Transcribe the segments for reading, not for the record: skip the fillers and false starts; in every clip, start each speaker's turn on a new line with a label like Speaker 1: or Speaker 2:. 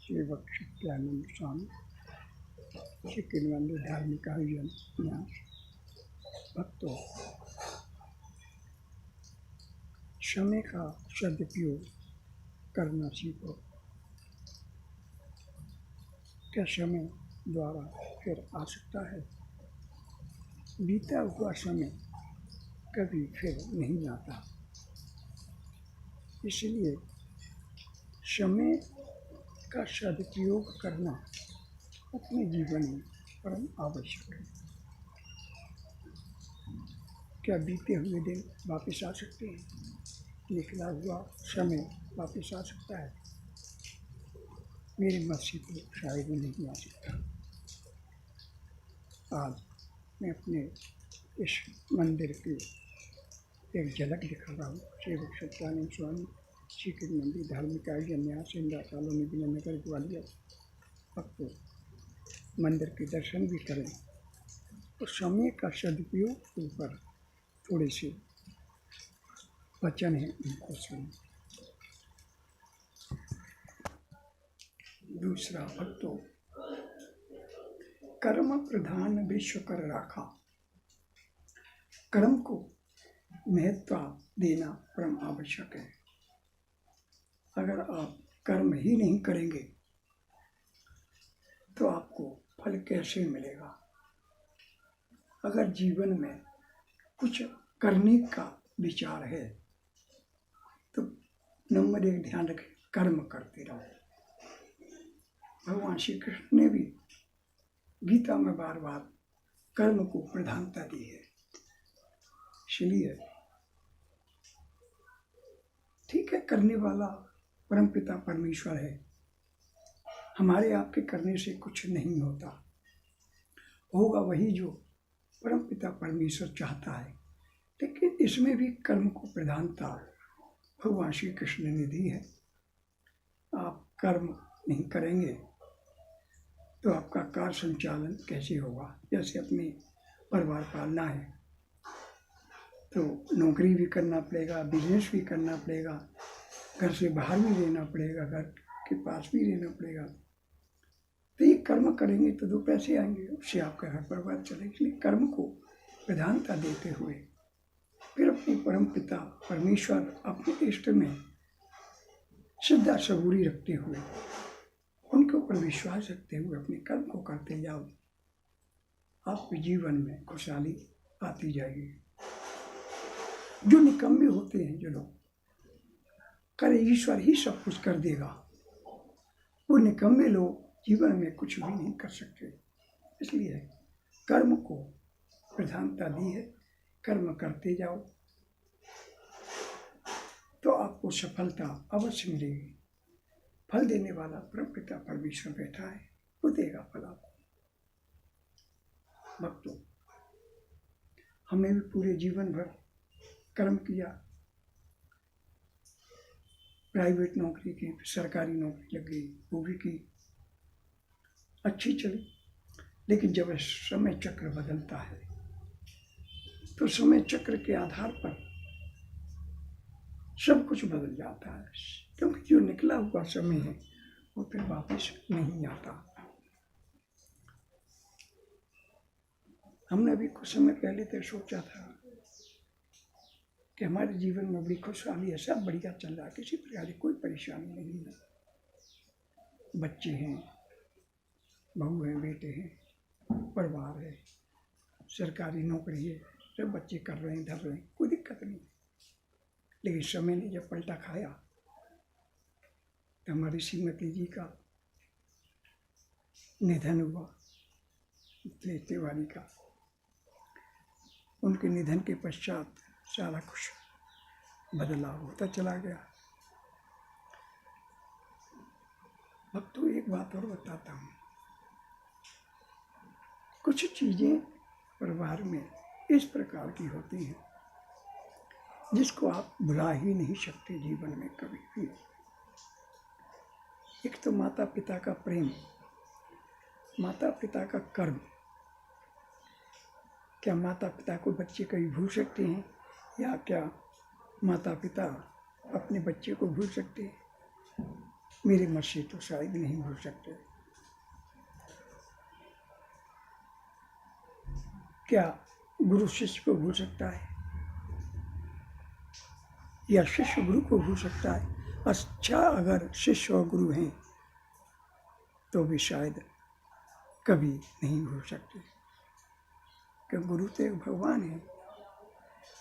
Speaker 1: सेवक सत्यानंद स्वामी सिक्किम धार्मिक आयोजन न्यास भक्तों, समय का सदुपयोग करना सीखो। क्या समय द्वारा फिर आ सकता है? बीता हुआ समय कभी फिर नहीं आता, इसलिए समय का सदुपयोग करना अपने जीवन में परम आवश्यक है। क्या बीते हुए दिन वापस आ सकते हैं? निकला हुआ समय वापस आ सकता है? मेरे मत से तो शायद ही नहीं आ सकता। आज मैं अपने इस मंदिर की एक झलक दिखा रहा हूँ। सेवक सत्यानंद स्वामी सिक्किम मंदिर धार्मिक आयोजन न्यास इंदिरा कॉलोनी विजयनगर ग्वालियर। भक्तों, मंदिर के दर्शन भी करें और समय का सदुपयोग के ऊपर थोड़े से वचन हैं, उनको सुनें। दूसरा, भक्तों, कर्म प्रधान विश्व कर राखा। कर्म को महत्व देना परम आवश्यक है। अगर आप कर्म ही नहीं करेंगे तो आपको फल कैसे मिलेगा? अगर जीवन में कुछ करने का विचार है तो नंबर 1 ध्यान रखें, कर्म करते रहो। भगवान श्री कृष्ण ने भी गीता में बार बार कर्म को प्रधानता दी है। इसलिए ठीक है, करने वाला परमपिता परमेश्वर है। हमारे आपके करने से कुछ नहीं होता, होगा वही जो परमपिता परमेश्वर चाहता है। लेकिन इसमें भी कर्म को प्रधानता भगवान श्री कृष्ण ने दी है। आप कर्म नहीं करेंगे तो आपका कार्य संचालन कैसे होगा? जैसे अपने परिवार पालना है तो नौकरी भी करना पड़ेगा, बिजनेस भी करना पड़ेगा, घर से बाहर भी रहना पड़ेगा, घर के पास भी रहना पड़ेगा। तो ये कर्म करेंगे तो 2 पैसे आएंगे, उससे आपका घर परिवार चलेगा। इसलिए कर्म को प्रधानता देते हुए फिर अपने परम पिता परमेश्वर, अपने इष्ट में श्रद्धा सबूरी रखते हुए, उनके ऊपर विश्वास रखते हुए अपने कर्म को करते जाओ। आपके जीवन में खुशहाली आती जाएगी। जो निकम्मे होते हैं, जो लोग करे ईश्वर ही सब कुछ कर देगा, वो निकम्मे लोग जीवन में कुछ भी नहीं कर सकते। इसलिए कर्म को प्रधानता दी है। कर्म करते जाओ तो आपको सफलता अवश्य मिलेगी। फल देने वाला परमपिता परमेश्वर बैठा है, वो देगा फल आपको। भक्तों, हमने भी पूरे जीवन भर कर्म किया, प्राइवेट नौकरी की, सरकारी नौकरी लग गई, वो भी की, अच्छी चली। लेकिन जब समय चक्र बदलता है तो समय चक्र के आधार पर सब कुछ बदल जाता है, क्योंकि जो निकला हुआ समय है वो फिर वापस नहीं आता। हमने अभी कुछ समय पहले तो सोचा था कि हमारे जीवन में बड़ी खुशहाली है, सब बढ़िया चल रहा है, किसी प्रकार की कोई परेशानी नहीं है। बच्चे हैं, बहू हैं, बेटे हैं, परिवार है, सरकारी नौकरी है, सब बच्चे कर रहे हैं, धर रहे हैं, कोई दिक्कत नहीं। लेकिन समय ने जब पलटा खाया तो हमारी श्रीमती जी का निधन हुआ, तिवारी का। उनके निधन के पश्चात सारा कुछ बदलाव होता चला गया। अब तो एक बात और बताता हूँ, कुछ चीज़ें परिवार में इस प्रकार की होती हैं जिसको आप भुला ही नहीं सकते जीवन में कभी भी। एक तो माता पिता का प्रेम, माता पिता का कर्म। क्या माता पिता को बच्चे कभी भूल सकते हैं? या क्या माता पिता अपने बच्चे को भूल सकते हैं? मेरे मत से तो शायद नहीं भूल सकते। क्या गुरु शिष्य को भूल सकता है, या शिष्य गुरु को भूल सकता है? अच्छा, अगर शिष्य और गुरु हैं तो भी शायद कभी नहीं भूल सकते, क्योंकि गुरु तो एक भगवान है।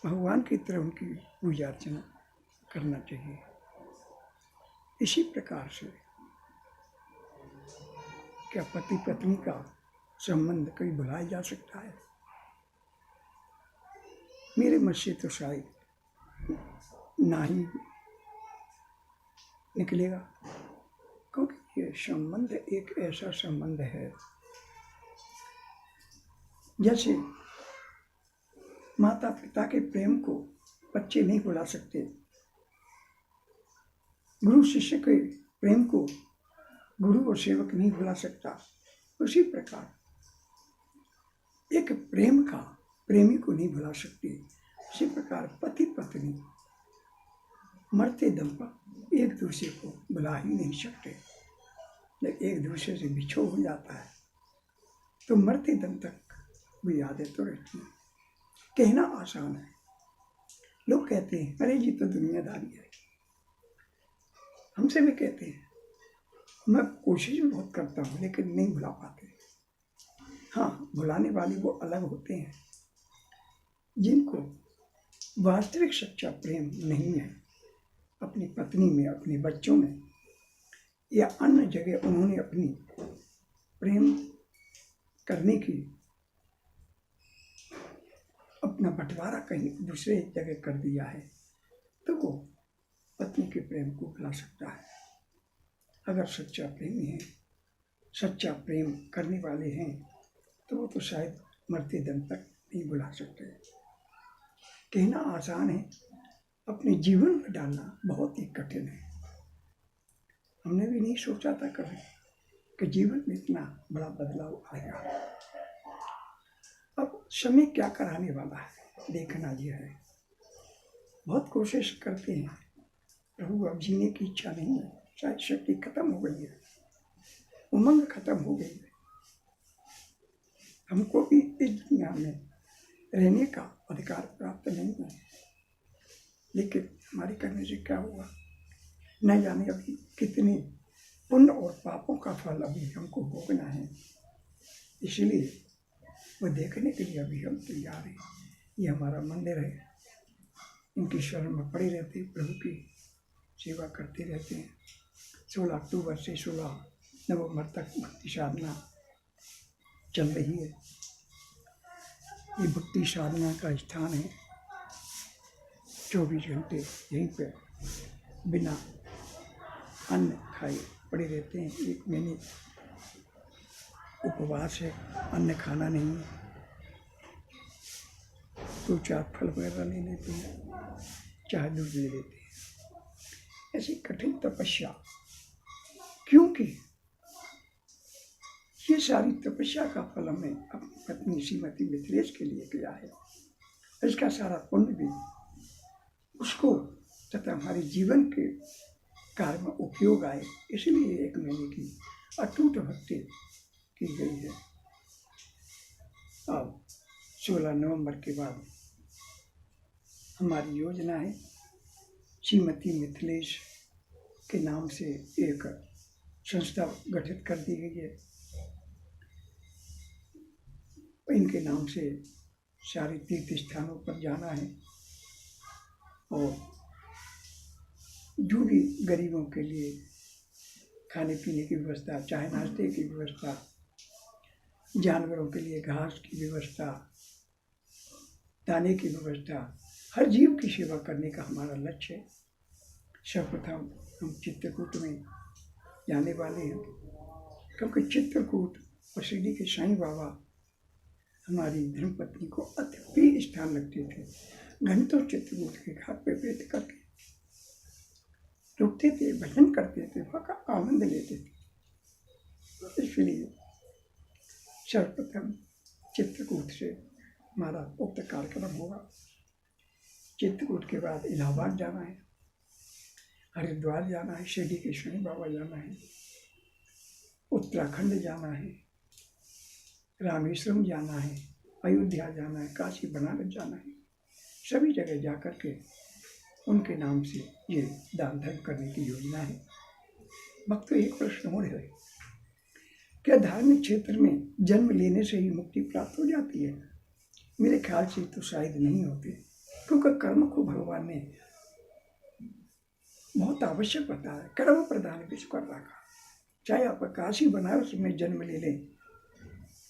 Speaker 1: भगवान की तरह उनकी पूजा अर्चना करना चाहिए। इसी प्रकार से क्या पति पत्नी का संबंध कभी भुलाया जा सकता है? मेरे मत से तो शायद ना ही निकलेगा, क्योंकि ये संबंध एक ऐसा संबंध है जैसे माता पिता के प्रेम को बच्चे नहीं भुला सकते, गुरु शिष्य के प्रेम को गुरु और सेवक नहीं भुला सकता। उसी प्रकार एक प्रेम का प्रेमी को नहीं भुला सकती। उसी प्रकार पति पत्नी मरते दम पर एक दूसरे को भुला ही नहीं सकते। जब एक दूसरे से बिछोह हो जाता है तो मरते दम तक वो यादें तो रहती हैं। कहना आसान है, लोग कहते हैं अरे जी तो दुनियादारी है। हमसे भी कहते हैं, मैं कोशिश भी बहुत करता हूँ लेकिन नहीं भुला पाते। हाँ, भुलाने वाले वो अलग होते हैं जिनको वास्तविक सच्चा प्रेम नहीं है अपनी पत्नी में, अपने बच्चों में या अन्य जगह उन्होंने अपनी प्रेम करने की अपना बंटवारा कहीं दूसरे जगह कर दिया है, तो वो पत्नी के प्रेम को भुला सकता है। अगर सच्चा प्रेमी है, सच्चा प्रेम करने वाले हैं, तो वो तो शायद मरते दम तक नहीं भुला सकते। कहना आसान है, अपने जीवन में डालना बहुत ही कठिन है। हमने भी नहीं सोचा था कभी कि जीवन में इतना बड़ा बदलाव आएगा। अब समय क्या कराने वाला है देखना यह है। बहुत कोशिश करते हैं, प्रभु अब जीने की इच्छा नहीं है, शायद शक्ति खत्म हो गई है, उमंग खत्म हो गई है, हमको भी इस दुनिया में रहने का अधिकार प्राप्त नहीं है। लेकिन हमारे करने से क्या हुआ न जाने। अभी कितने पुण्य और पापों का फल अभी हमको भोगना है, इसलिए वो देखने के लिए अभी हम तैयार हैं। ये हमारा मंदिर है, इनकी शरण में पड़े रहते, प्रभु की सेवा करते रहते हैं। 16 अक्टूबर से 16 नवंबर तक भक्ति साधना चल रही है। ये भक्ति साधना का स्थान है। 24 घंटे यहीं पे बिना अन्न खाए पड़े रहते हैं। 1 महीने उपवास है, अन्न खाना नहीं है, 2-4 फल वगैरह ले लेते हैं, चाहे दूध ले लेते हैं। ऐसी कठिन तपस्या, क्योंकि ये सारी तपस्या का फल हमने अपनी पत्नी श्रीमती मिथिलेश के लिए किया है। इसका सारा पुण्य भी उसको तथा हमारे जीवन के कार्य में उपयोग आए, इसलिए 1 महीने की अटूट भक्ति की गई है। अब 16 नवंबर के बाद हमारी योजना है, श्रीमती मिथिलेश के नाम से एक संस्था गठित कर दी गई है। इनके नाम से सारे तीर्थ स्थानों पर जाना है और जो भी गरीबों के लिए खाने पीने की व्यवस्था, चाहे नाश्ते की व्यवस्था, जानवरों के लिए घास की व्यवस्था, दाने की व्यवस्था, हर जीव की सेवा करने का हमारा लक्ष्य है। सर्वप्रथम हम चित्रकूट में जाने वाले हैं, क्योंकि चित्रकूट और शिरडी के साईं बाबा हमारी धर्मपत्नी को अति प्रिय स्थान लगते थे। घंटों चित्रकूट के घाट पे बैठ करके रुकते थे, भजन करते थे, वहाँ का आनंद लेते थे। इसलिए सर्वप्रथम चित्रकूट से हमारा उक्त कार्यक्रम होगा। चित्रकूट के बाद इलाहाबाद जाना है। हरिद्वार जाना है, शिरडी के साईं बाबा जाना है, उत्तराखंड जाना है, रामेश्वरम जाना है, अयोध्या जाना है, काशी बनारस जाना है। सभी जगह जाकर के उनके नाम से ये दान धर्म करने की योजना है। भक्तों, एक प्रश्न और है, क्या धार्मिक क्षेत्र में जन्म लेने से ही मुक्ति प्राप्त हो जाती है? मेरे ख्याल से तो शायद नहीं होती, क्योंकि कर्म को भगवान ने बहुत आवश्यक बताया। कर्म प्रधान विश्वकर्मा का, चाहे आप काशी बनारस में जन्म ले लें,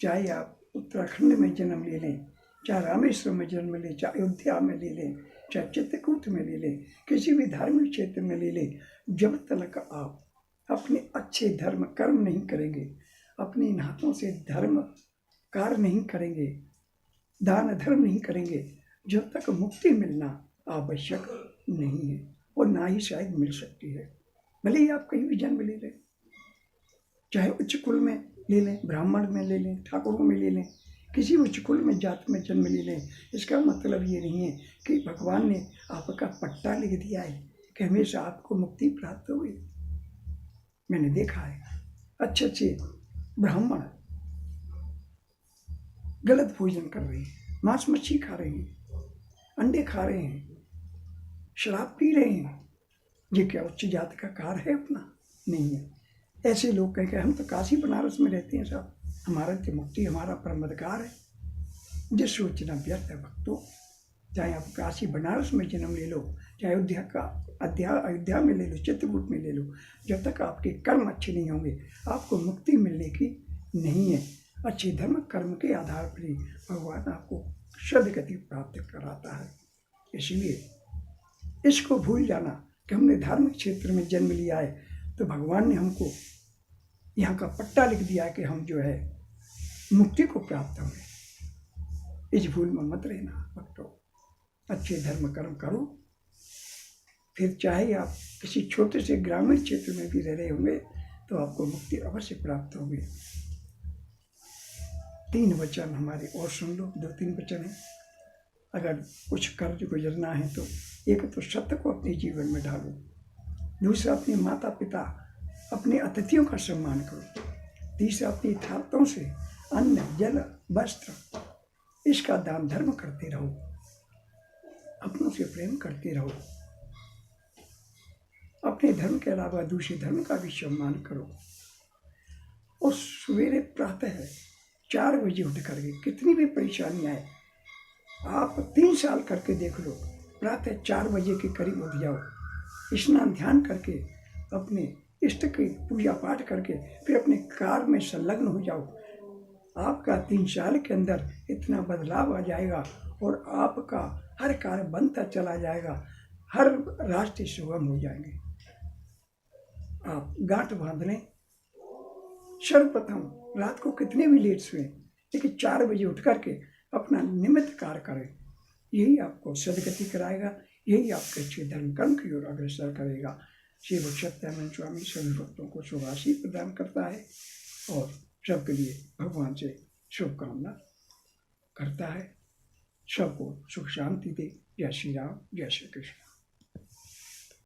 Speaker 1: चाहे आप उत्तराखंड में जन्म ले लें, चाहे रामेश्वर में जन्म लें, चाहे अयोध्या में ले लें, चाहे चित्रकूट में ले लें, किसी भी धार्मिक क्षेत्र में ले लें, जब तक आप अपने अच्छे धर्म कर्म नहीं करेंगे, अपने इन हाथों से धर्म कार्य नहीं करेंगे, दान धर्म नहीं करेंगे, जब तक मुक्ति मिलना आवश्यक नहीं है और ना ही शायद मिल सकती है। भले ही आप कहीं भी जन्म ले लें, चाहे उच्च कुल में ले लें, ब्राह्मण में ले लें, ठाकुरों में ले लें, किसी उच्च कुल में जात में जन्म ले लें, इसका मतलब ये नहीं है कि भगवान ने आपका पट्टा लिख दिया है कि हमेशा आपको मुक्ति प्राप्त होगी। मैंने देखा है अच्छे अच्छे ब्राह्मण गलत भोजन कर रहे हैं, मांस मच्छी खा रहे हैं, अंडे खा रहे हैं, शराब पी रहे हैं। ये क्या उच्च जाति का कार्य है? अपना नहीं है। ऐसे लोग कह के हम तो काशी बनारस में रहते हैं साहब, हमारा तो मुक्ति हमारा परम अधिकार है। ये सोचना व्यर्थ है भक्तों। चाहे आप काशी बनारस में जन्म ले लो, चाहे अयोध्या में ले लो, चित्रकूट में ले लो, जब तक आपके कर्म अच्छे नहीं होंगे आपको मुक्ति मिलने की नहीं है। अच्छे धर्म कर्म के आधार पर ही भगवान आपको सद्गति प्राप्त कराता है। इसलिए इसको भूल जाना कि हमने धार्मिक क्षेत्र में जन्म लिया है तो भगवान ने हमको यहाँ का पट्टा लिख दिया है कि हम जो है मुक्ति को प्राप्त होंगे। इस भूल में मत रहना भक्तों। अच्छे धर्म कर्म करो, फिर चाहे आप किसी छोटे से ग्रामीण क्षेत्र में भी रह रहे होंगे तो आपको मुक्ति अवश्य प्राप्त होगी। 3 वचन हमारे और सुन लो, 2-3 वचन हैं। अगर कुछ कर्ज गुजरना है तो एक तो सत्य को अपने जीवन में डालो, दूसरा अपने माता पिता अपने अतिथियों का सम्मान करो, तीसरा अपनी थातों से अन्न जल वस्त्र इसका दान धर्म करते रहो, अपनों से प्रेम करते रहो, अपने धर्म के अलावा दूसरे धर्म का भी सम्मान करो। और सवेरे प्रातः 4 बजे उठ करके कितनी भी परेशानी आए आप 3 साल करके देख लो, प्रातः 4 बजे के करीब उठ जाओ, स्नान ध्यान करके अपने इष्ट की पूजा पाठ करके फिर अपने कार्य में संलग्न हो जाओ। आपका 3 साल के अंदर इतना बदलाव आ जाएगा और आपका हर कार्य बनता चला जाएगा, हर रास्ते सुगम हो जाएंगे। आप गांठ बांध लें। सर्वप्रथम रात को कितने भी लेट सोएं, लेकिन 4 बजे उठ करके अपना निमित्त कार्य करें। यही आपको सद्गति कराएगा, यही आपके अच्छे धर्म कर्म की ओर अग्रसर करेगा। श्री सत्यानंद स्वामी सभी भक्तों को शुभाशीष प्रदान करता है और सबके लिए भगवान से शुभकामना करता है। सबको सुख शांति दे। जय श्री राम, जय श्री कृष्ण।